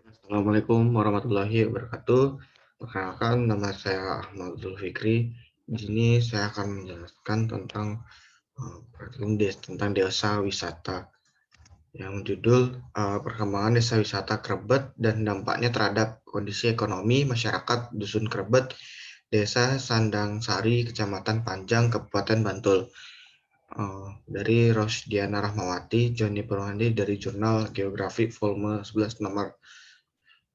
Assalamualaikum warahmatullahi wabarakatuh. Perkenalkan, nama saya Ahmad Zulfikri. Di sini saya akan menjelaskan tentang kurikulum tentang desa wisata yang judul perkembangan desa wisata Krebet dan dampaknya terhadap kondisi ekonomi masyarakat Dusun Krebet, Desa Sandang Sari, Kecamatan Panjang, Kabupaten Bantul. Dari Rosdiana Rahmawati, Joni Purwandi dari Jurnal Geografi volume 11 nomor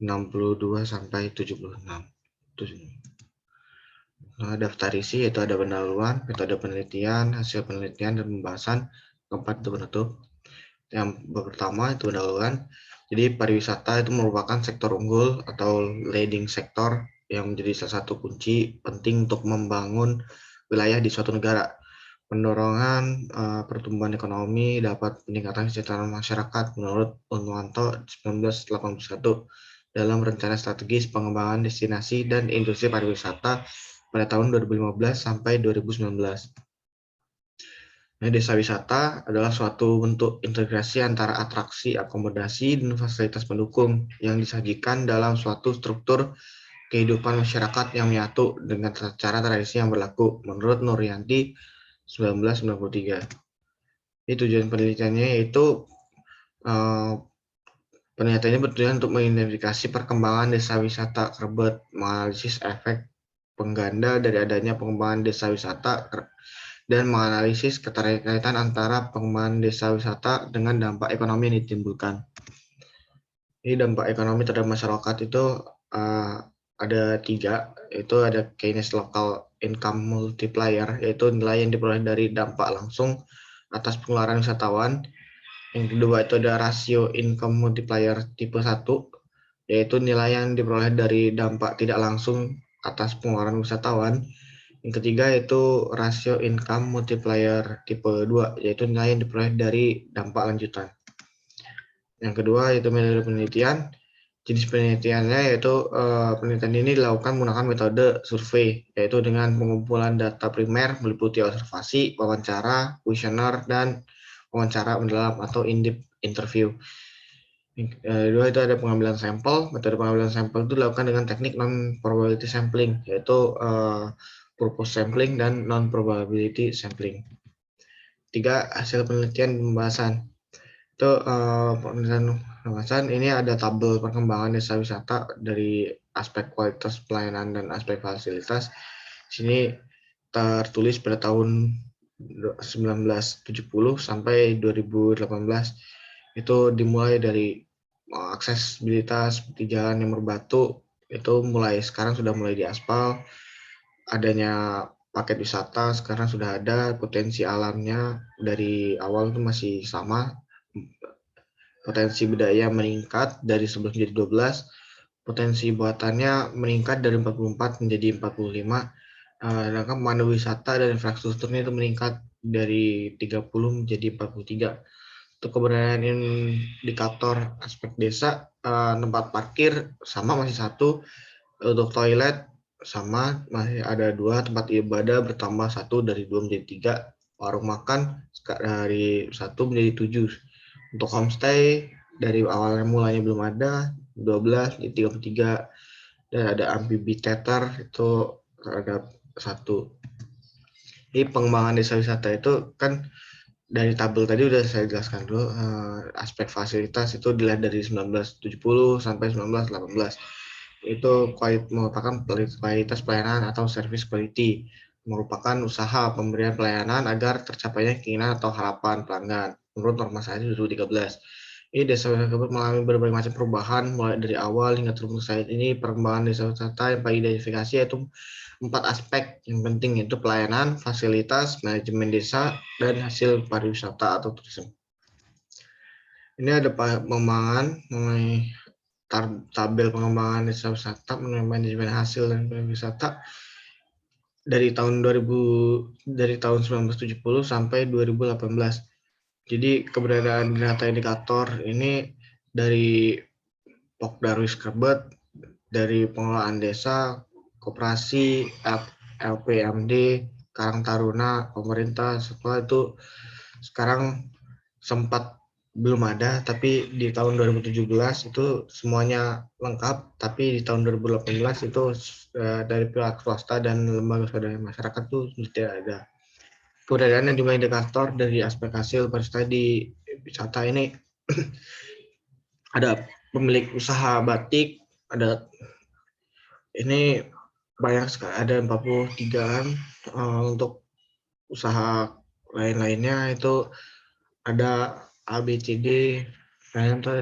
62 sampai 76. Daftar isi yaitu ada pendahuluan, metode penelitian, hasil penelitian dan pembahasan. Keempat itu penutup. Yang pertama itu pendahuluan. Jadi pariwisata itu merupakan sektor unggul atau leading sektor yang menjadi salah satu kunci penting untuk membangun wilayah di suatu negara. Pendorongan pertumbuhan ekonomi dapat peningkatan kesejahteraan masyarakat menurut Unwanto 1981 dalam rencana strategis pengembangan destinasi dan industri pariwisata pada tahun 2015 sampai 2019. Nah, desa wisata adalah suatu bentuk integrasi antara atraksi, akomodasi, dan fasilitas pendukung yang disajikan dalam suatu struktur kehidupan masyarakat yang menyatu dengan cara tradisi yang berlaku menurut Nuryanti 1993. Ini tujuan penelitiannya yaitu penelitiannya bertujuan untuk mengidentifikasi perkembangan desa wisata Krebet, menganalisis efek pengganda dari adanya pengembangan desa wisata dan menganalisis keterkaitan antara pengembangan desa wisata dengan dampak ekonomi yang ditimbulkan. Ini dampak ekonomi terhadap masyarakat itu ada 3, yaitu ada Keynes Local Income Multiplier, yaitu nilai yang diperoleh dari dampak langsung atas pengeluaran wisatawan. Yang kedua itu ada rasio income multiplier tipe 1, yaitu nilai yang diperoleh dari dampak tidak langsung atas pengeluaran wisatawan. Yang ketiga itu rasio income multiplier tipe 2, yaitu nilai yang diperoleh dari dampak lanjutan. Yang kedua itu metode penelitian. Jenis penelitiannya yaitu penelitian ini dilakukan menggunakan metode survei, yaitu dengan pengumpulan data primer meliputi observasi, wawancara, kuesioner, dan wawancara mendalam atau in-depth interview. Kedua itu ada pengambilan sampel. Metode pengambilan sampel itu dilakukan dengan teknik non-probability sampling, yaitu purpose sampling dan non-probability sampling. 3, hasil penelitian pembahasan. Itu penelitian pembahasan ini ada tabel perkembangan desa wisata dari aspek kualitas pelayanan dan aspek fasilitas. Di sini tertulis pada tahun 1970 sampai 2018. Itu dimulai dari aksesibilitas seperti jalan yang berbatu, itu sekarang sudah mulai diaspal. Adanya paket wisata sekarang sudah ada, potensi alamnya dari awal itu masih sama. Potensi budaya meningkat dari 11 menjadi 12, potensi buatannya meningkat dari 44 menjadi 45, sedangkan pemandu wisata dan infrastrukturnya itu meningkat dari 30 menjadi 43. Untuk keberadaan indikator aspek desa, tempat parkir sama masih 1, untuk toilet sama masih ada 2, tempat ibadah bertambah 1 dari 2 menjadi 3, warung makan dari 1 menjadi 7. Untuk homestay dari awalnya mulanya belum ada 12 jadi 33, dan ada amphitheater itu terhadap 1. Jadi pengembangan desa wisata itu kan dari tabel tadi udah saya jelaskan dulu, aspek fasilitas itu dilihat dari 1970 sampai 1918. Itu merupakan kualitas pelayanan atau service quality, merupakan usaha pemberian pelayanan agar tercapainya keinginan atau harapan pelanggan menurut norma sains 2013. Ini desa wisata mengalami berbagai macam perubahan mulai dari awal hingga terus saat ini. Perkembangan desa wisata yang paling identifikasi yaitu 4 aspek yang penting, yaitu pelayanan, fasilitas, manajemen desa, dan hasil pariwisata atau turisme. Ini ada pengembangan mengenai tabel pengembangan desa wisata mengenai manajemen hasil dan pariwisata dari tahun 1970 sampai 2018. Jadi keberadaan data indikator ini dari Pokdarwis Krebet, dari pengelolaan desa, koperasi, LPMD, Karang Taruna, pemerintah, setelah itu sekarang sempat belum ada, tapi di tahun 2017 itu semuanya lengkap, tapi di tahun 2018 itu dari pihak swasta dan lembaga swadaya masyarakat itu tidak ada. Keberadaan jumlah indikator dari aspek hasil pariwisata di wisata ini ada pemilik usaha batik, ada ini banyak sekali, ada 43-an. Untuk usaha lain-lainnya itu ada ABCD,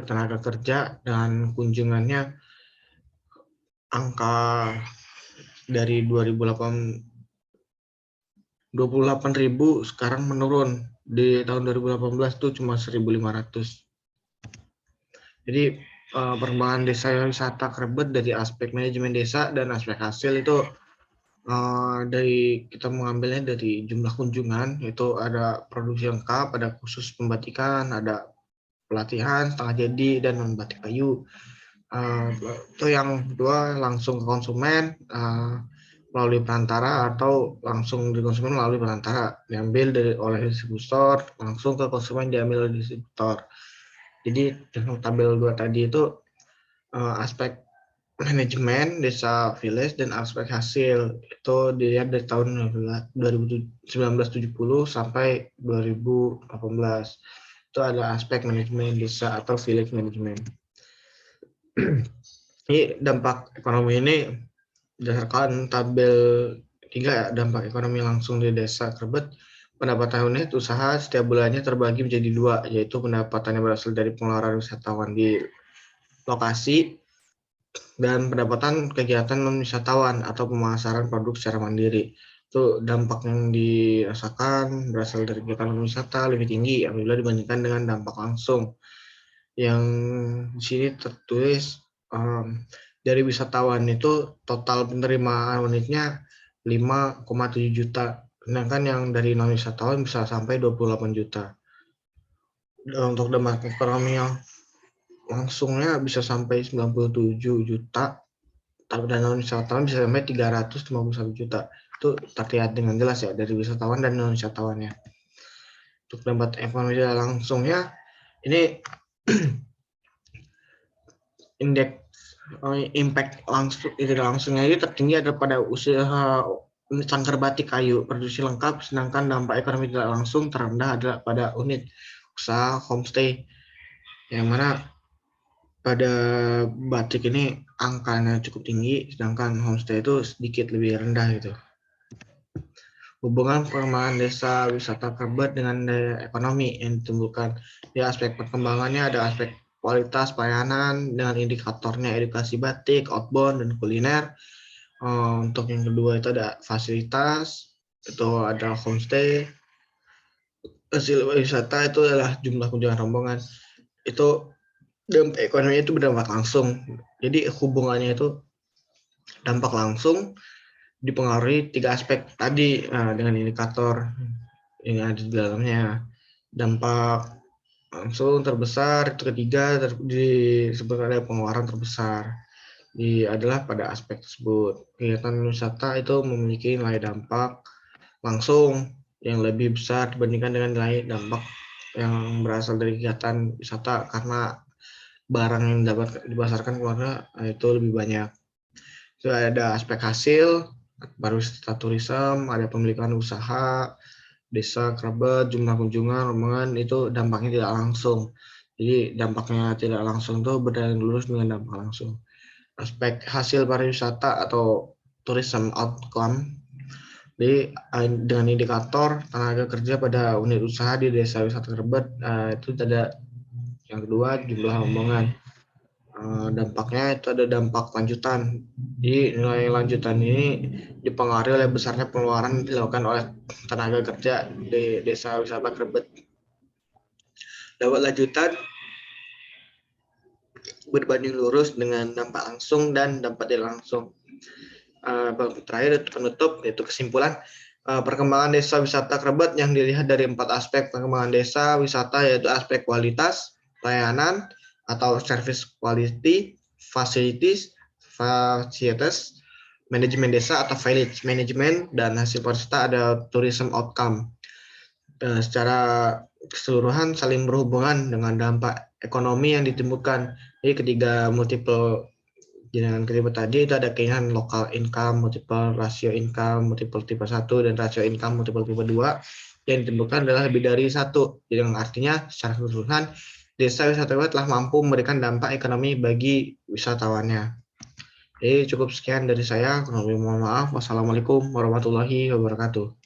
tenaga kerja dan kunjungannya angka dari 28.000 sekarang menurun. Di tahun 2018 itu cuma 1.500. Jadi perkembangan desa wisata Krebet dari aspek manajemen desa dan aspek hasil itu dari kita mengambilnya dari jumlah kunjungan, itu ada produksi lengkap, ada khusus pembatikan, ada pelatihan setengah jadi dan membatik kayu. Itu yang kedua langsung ke konsumen melalui perantara atau langsung di konsumen melalui perantara, diambil oleh distributor langsung ke konsumen, diambil oleh distributor. Jadi dalam tabel 2 tadi itu aspek manajemen desa village dan aspek hasil itu dilihat dari tahun 1970 sampai 2018. Itu ada aspek manajemen desa atau village management. Ini dampak ekonomi ini berdasarkan tabel 3, dampak ekonomi langsung di desa Krebet. Pendapatan unit usaha setiap bulannya terbagi menjadi 2, yaitu pendapatan yang berasal dari pengeluaran wisatawan di lokasi dan pendapatan kegiatan non-wisatawan atau pemasaran produk secara mandiri. Itu dampak yang dirasakan berasal dari kegiatan non-wisata lebih tinggi apabila dibandingkan dengan dampak langsung. Yang di sini tertulis dari wisatawan itu total penerimaan unitnya 5,7 juta, sedangkan yang dari non-wisatawan bisa sampai 28 juta. Dan untuk dampak ekonomi yang langsungnya bisa sampai 97 juta, tapi dana wisatawan bisa sampai 351 juta. Itu terlihat dengan jelas ya dari wisatawan dan non wisatawannya. Untuk dampak ekonomi langsungnya ini indeks impact langsung tidak langsungnya ini tertinggi ada pada usaha unit sangkar batik kayu produksi lengkap, sedangkan dampak ekonomi tidak langsung terendah adalah pada unit usaha homestay, yang mana pada batik ini angkanya cukup tinggi, sedangkan homestay itu sedikit lebih rendah gitu. Hubungan pengembangan desa wisata Krebet dengan daya ekonomi yang ditimbulkan. Di aspek perkembangannya ada aspek kualitas pelayanan dengan indikatornya edukasi batik, outbound, dan kuliner. Untuk yang kedua itu ada fasilitas, itu ada homestay. Hasil wisata itu adalah jumlah kunjungan rombongan. Itu dampak ekonomi itu berdampak langsung. Jadi hubungannya itu dampak langsung dipengaruhi 3 aspek tadi dengan indikator yang ada di dalamnya. Dampak langsung terbesar itu ketiga disebut ada pengeluaran terbesar adalah pada aspek tersebut. Kegiatan wisata itu memiliki nilai dampak langsung yang lebih besar dibandingkan dengan nilai dampak yang berasal dari kegiatan wisata, karena barang yang dapat dipasarkan keluarga itu lebih banyak. Itu ada aspek hasil, pariwisata turisme, ada pemilikan usaha, desa, kerabat, jumlah kunjungan, rombongan, itu dampaknya tidak langsung. Jadi dampaknya tidak langsung itu berdasarkan lurus dengan dampak langsung. Aspek hasil pariwisata atau tourism outcome, jadi dengan indikator tenaga kerja pada unit usaha di desa wisata Krebet, itu ada yang kedua jumlah rombongan. Dampaknya itu ada dampak lanjutan. Jadi nilai lanjutan ini dipengaruhi oleh besarnya pengeluaran yang dilakukan oleh tenaga kerja di desa wisata Krebet. Dampak lanjutan berbanding lurus dengan dampak langsung dan dampak tidak langsung. Terakhir penutup yaitu kesimpulan perkembangan desa wisata Krebet yang dilihat dari 4 aspek perkembangan desa wisata, yaitu aspek kualitas pelayanan atau service quality, facilities, manajemen desa atau village management, dan hasil pariwisata ada tourism outcome. Secara keseluruhan saling berhubungan dengan dampak ekonomi yang ditimbulkan. Jadi ketiga multiple jenengan tipe tadi itu ada keinginan local income, multiple rasio income, multiple tipe 1, dan rasio income multiple tipe 2 yang ditemukan adalah lebih dari satu. Jadi yang artinya secara keseluruhan desa wisata telah mampu memberikan dampak ekonomi bagi wisatawannya. Jadi cukup sekian dari saya. Kurang lebih mohon maaf. Wassalamualaikum warahmatullahi wabarakatuh.